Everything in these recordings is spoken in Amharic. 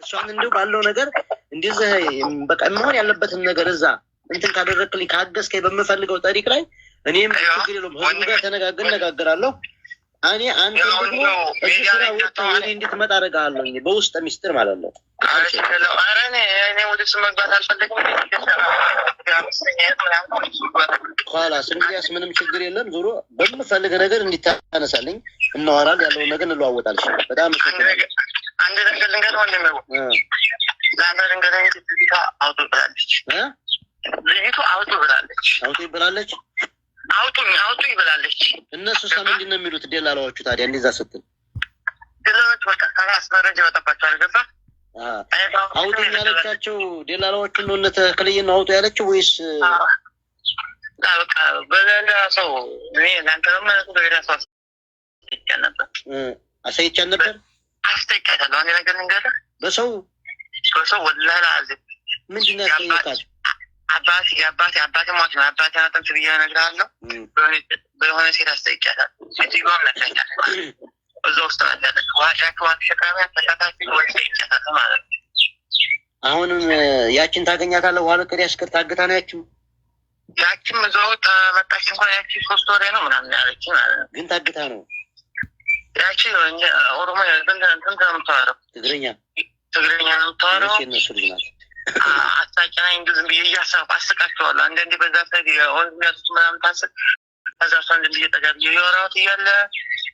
እሷን እንደው ባለው ነገር እንደዚህ በቃ መሆን ያለበትን ነገር እዛ እንትን ካደረክልኝ ካገዝከኝ በምፈልገው ጠሪቅ ላይ እኔም ችግር የለውም ህዝቡ ጋር ተነጋገራለሁ። እኔ አንተ ደግሞ እዚህ ስራ ወጥቶ ወደ እንድትመጣ አደርግሃለሁ በውስጥ ሚስጥር ማለት ነው። እኔ ወደ እሱ መግባት አልፈልግም። ኋላስ እንግዲያስ ምንም ችግር የለም። ዞሮ በምፈልግ ነገር እንዲታነሳልኝ እናወራለን፣ ያለውን ነገር እንለዋወጣለን። በጣም አንድ ነገር ልንገርህ ወንድሜ፣ ለአንተ ልንገርህ ልጅቷ አውጡ ብላለች። ልጅቷ አውጡ ብላለች። አውጡ ይብላለች። እነሱ ምንድን ነው የሚሉት ደላላዎቹ? ታዲያ እንደዛ ስትል ደላላዎች በቃ ከራስ መረጃ ይወጣባቸዋል። ገባህ? አውጡ ያለቻቸው ደላላዎቹን ነው እነ ተክልዬን ነው አውጡ ያለችው ወይስ በቃ በሌላ ሰው? እኔ ለአንተ ደግሞ በሌላ ሰው አሳይቻት ነበር። አስጠይቃታለሁ። አንድ ነገር ልንገርህ፣ በሰው ወላሂ አልዓዚም ምንድን ነው ያስጠየቃት? አባቴ ሟች ነው። አባቴ አጠንት ብዬ እነግርሃለሁ። በሆነ ሴት አስጠይቃታለሁ። ሴትዮዋም ነግረኛል። እዛ ውስጥ ናለች። ዋሻቸዋን ተሸካሚ ተሻታፊ ወይ ጠይቃታለሁ ማለት ነው። አሁንም ያችን ታገኛታለህ። ዋለ ቅድ ያስከር ታግታ ነው ያችም እዛው ተመጣች እንኳን ያቺ 3 ወሬ ነው ምናምን ያለች ማለት ነው። ግን ታግታ ነው ያቺ ኦሮሞ እንትን የምታወራው ትግርኛ ነው የምታወራው። እነሱ ልጅ ናት። አስታቂና እንግሊዝ ብዬ እያሰብኩ አስቃቸዋለሁ። አንዳንዴ በዛ ሰድ የኦሮሚያቶች ምናምን ታስቅ ከዛ እሷ እንደዚህ እየጠጋብ የወራወት እያለ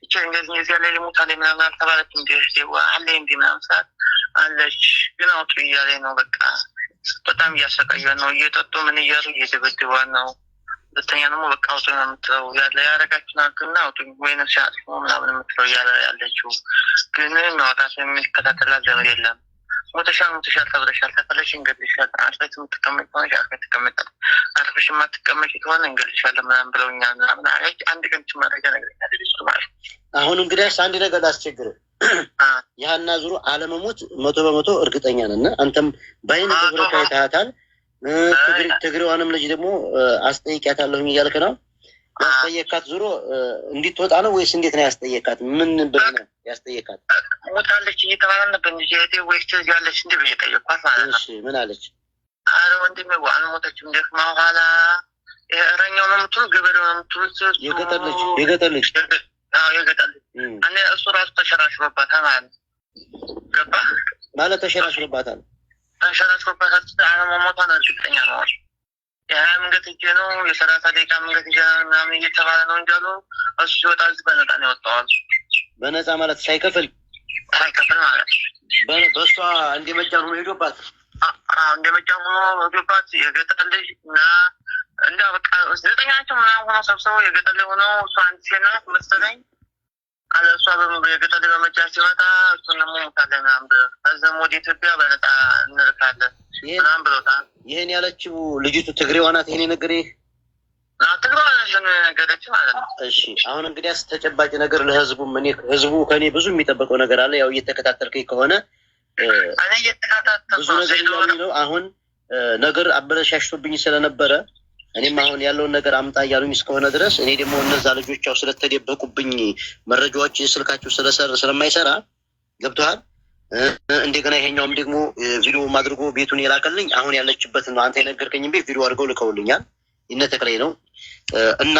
ይቺ እንደዚህ ያለ ሊሞታ ላይ ምናምን አልተባለች እንዲ አለ እንዲ ምናምን ሰዓት አለች። ግን አውጡ እያለ ነው። በቃ በጣም እያሰቃየን ነው። እየጠጡ ምን እያሉ እየደበደቧን ነው። ሁለተኛ ደግሞ በቃ አውጡ ነው የምትለው ያለ ያረጋችን አልክና አውጡ ወይ ነው ሲያጥፉ ምናምን የምትለው እያለ ያለችው። ግን ማውጣት የሚከታተላት ዘመድ የለም። ሞተሻል ተብለሻል፣ ተፈለሽ እንገልሻል። አርፈሽ የምትቀመጭ ሆነሽ አርፈሽ ትቀመጫለሽ፣ አርፈሽ የማትቀመጭ ከሆነ እንገልሻለን ምናምን ብለውኛል ምናምን አለች። አንድ ቀን መረጃ ነገረኛለች ማለት ነው። አሁን እንግዲያስ አንድ ነገር ላስቸግርህ። ያህና ዙሮ አለመሞት 100% እርግጠኛ ነን። አንተም በአይን ተብረካ አይተሃታል። ትግሬዋንም ልጅ ደግሞ አስጠይቂያታለሁኝ እያልክ ነው። ያስጠየካት ዙሮ እንድትወጣ ነው ወይስ እንዴት ነው ያስጠየካት? ምን ብለህ ነው ያስጠየካት? ሞታለች እየተባለ ነበር እንጂ ወይስ ያለች እንደ ብዬ ጠየኳት ማለት ነው። እሺ ምን አለች? አረ ወንድሜ አልሞተችም። ደክማ ኋላ እረኛው ነው የምትሉ ገበሬው ነው የምትሉ የገጠር ልጅ የገጠር ልጅ እኔ እሱ ራሱ ተሸራሽሮባታል ማለት ነው። ገባህ ማለት ተሸራሽሮባታል አለመሞቷን እርግጠኛ ነው። የሀያ መንገድ እጄ ነው የ30 ደቂቃ መንገድ እጄ ምናምን እየተባለ ነው እንጃሉ። እሱ ሲወጣ እዚህ በነፃ ነው የወጣዋል። በነፃ ማለት ሳይከፍል ማለት በእሷ እንደመጫን ሆኖ ሄዶባት የገጠር ልጅ እና እንደ በቃ 9 ናቸው ምናምን ሆነው ሰብስበው የገጠር ልጅ ሆነው እሷ አንድ ሴት ናት መሰለኝ አለ። እሷ የገጠር ልጅ በመጫ ሲመጣ እሱን ደግሞ ሞታለን ምናምን ከዚህም ወደ ኢትዮጵያ በነፃ እንልካለን ምናምን ብሎታል። ይህን ያለችው ልጅቱ ትግሬዋ ናት። ይሄን ነገርህ ትግሬዋ ነገረች ማለት ነው። እሺ አሁን እንግዲያስ ተጨባጭ ነገር ለህዝቡ ምን ህዝቡ ከኔ ብዙ የሚጠበቀው ነገር አለ። ያው እየተከታተልከኝ ከሆነ እኔ እየተከታተልኩ ብዙ ነገር ነው። አሁን ነገር አበለሻሽቶብኝ ስለነበረ እኔም አሁን ያለውን ነገር አምጣ እያሉኝ እስከሆነ ድረስ እኔ ደግሞ እነዛ ልጆች ያው ስለተደበቁብኝ መረጃዎች ስልካቸው ስለማይሰራ ገብቶሃል። እንደገና ይሄኛውም ደግሞ ቪዲዮ አድርጎ ቤቱን የላከልኝ አሁን ያለችበት ነው። አንተ የነገርከኝ ቤት ቪዲዮ አድርገው ልከውልኛል። ይነተክለኝ ነው እና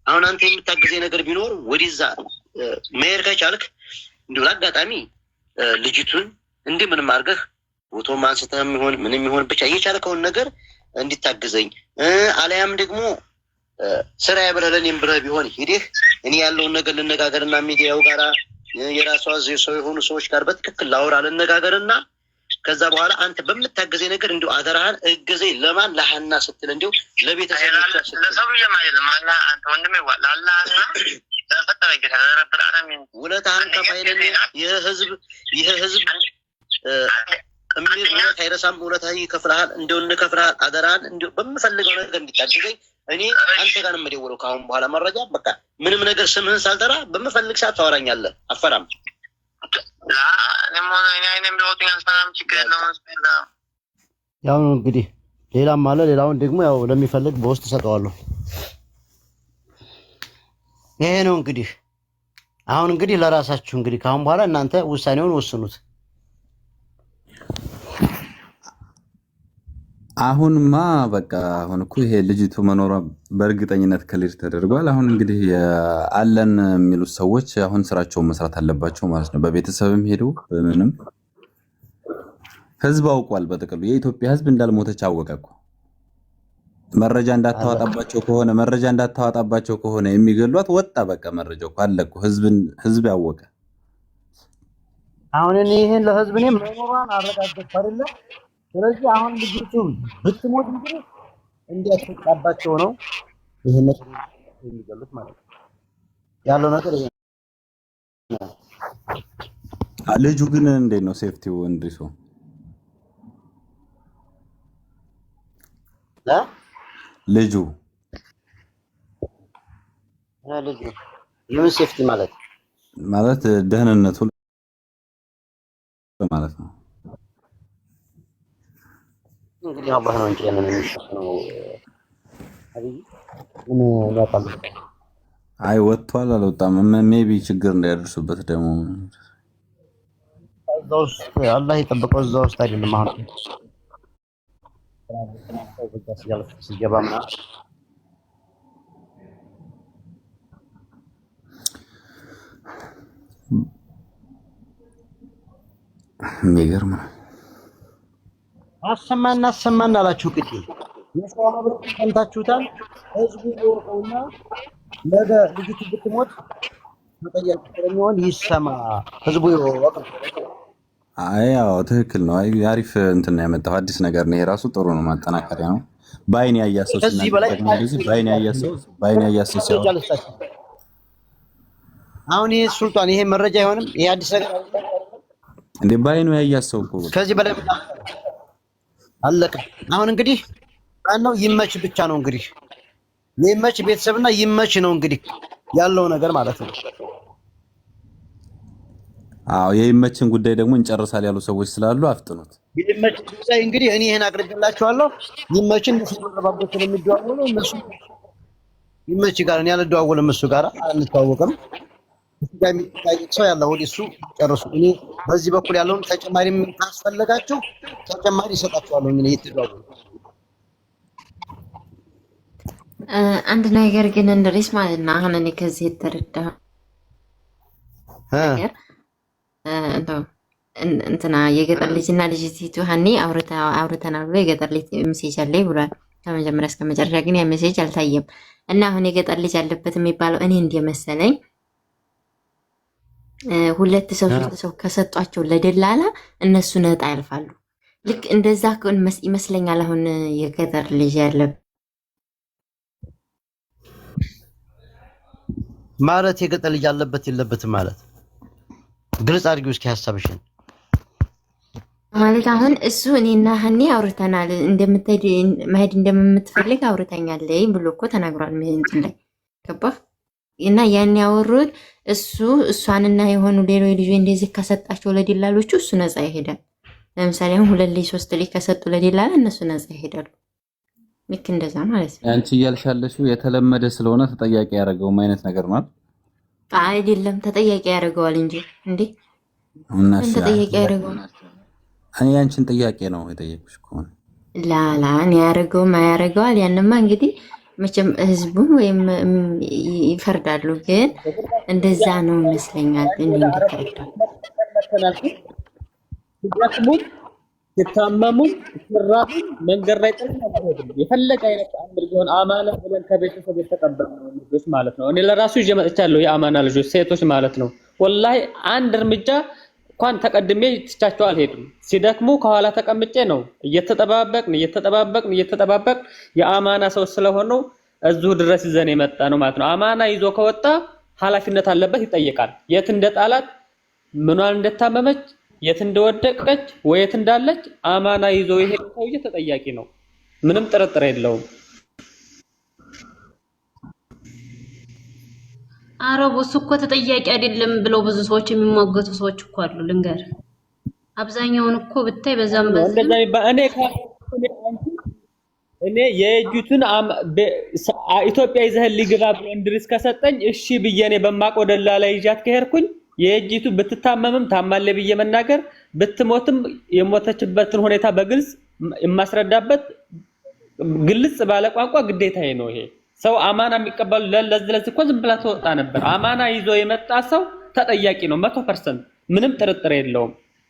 አሁን አንተ የምታግዘኝ ነገር ቢኖር ወዲዛ መሄድ ከቻልክ እንዲሁ አጋጣሚ ልጅቱን እንዲህ ምንም አድርገህ ፎቶም አንስተህም ይሆን ምንም ይሆን ብቻ የቻልከውን ነገር እንዲታግዘኝ አለያም ደግሞ ስራ ያብረለን ብለህ ቢሆን ሂደህ እኔ ያለውን ነገር ልነጋገርና ሚዲያው ጋራ የራሷ ሰው የሆኑ ሰዎች ጋር በትክክል ላውራ ልነጋገርና ከዛ በኋላ አንተ በምታገዘኝ ነገር እንዲሁ አደራህን እገዘኝ። ለማን ለሐና ስትል እንዲሁ ለቤተሰቦቿ ስትል ለሰው የማይልም አላ አንተ ወንድሜ ዋላላና ተፈጠረ ጌታ ረብ العالمين ውለታህን ከፋይለኝ ይሄ ህዝብ እምነት አይረሳም። ውለታህ ይከፍልሃል። እንደው እንከፍልሃል። አደራህን እንዲሁ በምፈልገው ነገር እንዲታገዘኝ እኔ አንተ ጋር ነው የምደውለው። ካሁን በኋላ መረጃ በቃ ምንም ነገር ስምህን ሳልጠራ በምፈልግ ሰዓት ታወራኛለህ። አፈራም ያው ነው እንግዲህ ሌላም አለ። ሌላውን ደግሞ ያው ለሚፈልግ በውስጥ ሰጠዋለሁ። ይሄ ነው እንግዲህ አሁን እንግዲህ ለራሳችሁ እንግዲህ ካሁን በኋላ እናንተ ውሳኔውን ወስኑት። አሁንማ በቃ አሁን እኮ ይሄ ልጅቱ መኖሯ በእርግጠኝነት ክሊር ተደርጓል። አሁን እንግዲህ አለን የሚሉት ሰዎች አሁን ስራቸውን መስራት አለባቸው ማለት ነው። በቤተሰብም ሄዱ በምንም ህዝብ አውቋል። በጥቅሉ የኢትዮጵያ ህዝብ እንዳልሞተች አወቀ እኮ። መረጃ እንዳታወጣባቸው ከሆነ የሚገሏት ወጣ። በቃ መረጃው እኮ አለ እኮ ህዝብ ያወቀ። አሁን ይሄን ለህዝብ እኔ መኖሯን አረጋግጥ አይደለ? ስለዚህ አሁን ልጅቱ ብትሞት እንግዲህ እንዲያስወጣባቸው ነው ይሄን ነገር የሚገሉት ማለት ነው። ያለው ነገር ይሄ ነው። ልጁ ግን እንዴት ነው ሴፍቲው? እንድሪሱ ልጁ የምን ሴፍቲ ማለት ደህንነቱ ማለት ነው። እንግዲህ አላህ ነው እንጂ ያንን የሚሸፍነው። አይ ወጥቷል አልወጣም። ሜቢ ችግር እንዳያደርሱበት ደግሞ እዛው ውስጥ አላህ ይጠብቀው። እዛው ውስጥ አይደለም አሁን ሲገባና የሚገርም ነው። አሰማን አላችሁ ቅድም የሰው አብሮ ሰምታችሁታል። ህዝቡ ይወቀውና ነገ ልጅቱ ብትሞት ተጠያቂ ስለሚሆን ይሰማ። ህዝቡ ይወቀው። ያው ትክክል ነው። አሪፍ እንትን ነው ያመጣው አዲስ ነገር ነው። ይሄ ራሱ ጥሩ ነው፣ ማጠናከሪያ ነው። ባይኔ ያያሰው አሁን ይሄ ሱልጣን ይሄ መረጃ አይሆንም። ይሄ አዲስ ነገር እንዴ ባይኑ ያያሰው እኮ ከዚህ በላይ አለቀ። አሁን እንግዲህ ማነው ይመች ብቻ ነው እንግዲህ ይመች ቤተሰብና ይመች ነው እንግዲህ ያለው ነገር ማለት ነው። የይመችን ጉዳይ ደግሞ እንጨርሳል ያሉ ሰዎች ስላሉ አፍጥኑት። ይመች ጉዳይ እንግዲህ እኔ ይሄን አቅርብላችኋለሁ። ይመችን ስለሚደዋወሉ ስለሚደዋወሉ እነሱ ይመች ጋር እኔ አልደዋወልም፣ እሱ ጋር አንተዋወቅም። ጋር የሚጠይቅ ሰው ያለው ወዲሱ ጨርሱ። እኔ በዚህ በኩል ያለውን ተጨማሪ ምን ካስፈለጋችሁ ተጨማሪ ይሰጣችኋለሁ። ምን እየተደዋወሉ አንድ ነገር ግን እንድሪስ ማለት ነው። አሁን እኔ ከዚህ የተረዳሁ እንደው እንትና የገጠር ልጅና ልጅቲቱ ሀኒ አውርተናል ብሎ የገጠር ልጅ ሜሴጅ አለኝ ብሏል። ከመጀመሪያ እስከ መጨረሻ ግን ያ ሜሴጅ አልታየም እና አሁን የገጠር ልጅ አለበት የሚባለው እኔ እንደመሰለኝ ሁለት ሰው ሶስት ሰው ከሰጧቸው ለደላላ እነሱ ነጣ ያልፋሉ። ልክ እንደዛ ይመስለኛል። አሁን የገጠር ልጅ ያለበት ማለት የገጠር ልጅ አለበት የለበትም ማለት ግልጽ አድርጊው እስኪ ሐሳብሽን። ማለት አሁን እሱ እኔና ሀኒ አውርተናል፣ እንደምትሄድ መሄድ እንደምትፈልግ አውርተኛለኝ ብሎ እኮ ተናግሯል። እንትን ላይ ገባህ? እና ያን ያወሩት እሷንና የሆኑ ሌሎች ልጆች እንደዚህ ከሰጣቸው ለደላሎቹ እሱ ነፃ ይሄዳል። ለምሳሌ አሁን 2 ልጅ 3 ልጅ ከሰጡ ለደላላ እነሱ ነፃ ይሄዳሉ። ልክ እንደዛ ማለት ነው። አንቺ እያልሻለሽው የተለመደ ስለሆነ ተጠያቂ ያደረገውም አይነት ነገር ነው አይደለም? ተጠያቂ ያደርገዋል እንጂ እንዴ ምን ተጠያቂ ያደርገዋል? እኔ አንቺን ጥያቄ ነው የጠየቁሽ ከሆነ ላላ እኔ ያደርገውም አያደርገዋል። ያንማ እንግዲህ መቼም ህዝቡም ወይም ይፈርዳሉ። ግን እንደዛ ነው ይመስለኛል። እኔ እንደተረዳሁ ሲታመሙ ሲራቡ መንገድ ላይ የፈለገ አይነት አምር ቢሆን አማና ብለን ከቤተሰብ የተቀበልነው ልጆች ማለት ነው። እኔ ለራሱ ይዤ መጥቻለሁ የአማና ልጆች ሴቶች ማለት ነው። ወላሂ አንድ እርምጃ እንኳን ተቀድሜ ትቻቸው አልሄድም። ሲደክሙ ከኋላ ተቀምጬ ነው እየተጠባበቅን የአማና ሰው ስለሆነው እዚሁ ድረስ ይዘን የመጣ ነው ማለት ነው። አማና ይዞ ከወጣ ኃላፊነት አለበት፣ ይጠየቃል። የት እንደጣላት ምኗን እንደታመመች የት እንደወደቀች ወየት እንዳለች አማና ይዞ ይሄ ሰውዬ ተጠያቂ ነው። ምንም ጥርጥር የለውም። አረቡ እሱ እኮ ተጠያቂ አይደለም ብለው ብዙ ሰዎች የሚሟገቱ ሰዎች እኮ አሉ። ልንገር አብዛኛውን እኮ ብታይ በዛም እኔ የእጁትን ኢትዮጵያ ይዘህልኝ ሊግባ ብሎ እንድሪስ ከሰጠኝ እሺ ብዬ እኔ በማውቀው ደላላ ይዣት ከሄድኩኝ የእጂቱ ብትታመምም ታማለ ብዬ መናገር ብትሞትም የሞተችበትን ሁኔታ በግልጽ የማስረዳበት ግልጽ ባለ ቋንቋ ግዴታዬ ነው ይሄ። ሰው አማና የሚቀበሉ ለዚህ እኮ ዝም ብላ ተወጣ ነበር። አማና ይዞ የመጣ ሰው ተጠያቂ ነው 100%፣ ምንም ጥርጥር የለውም።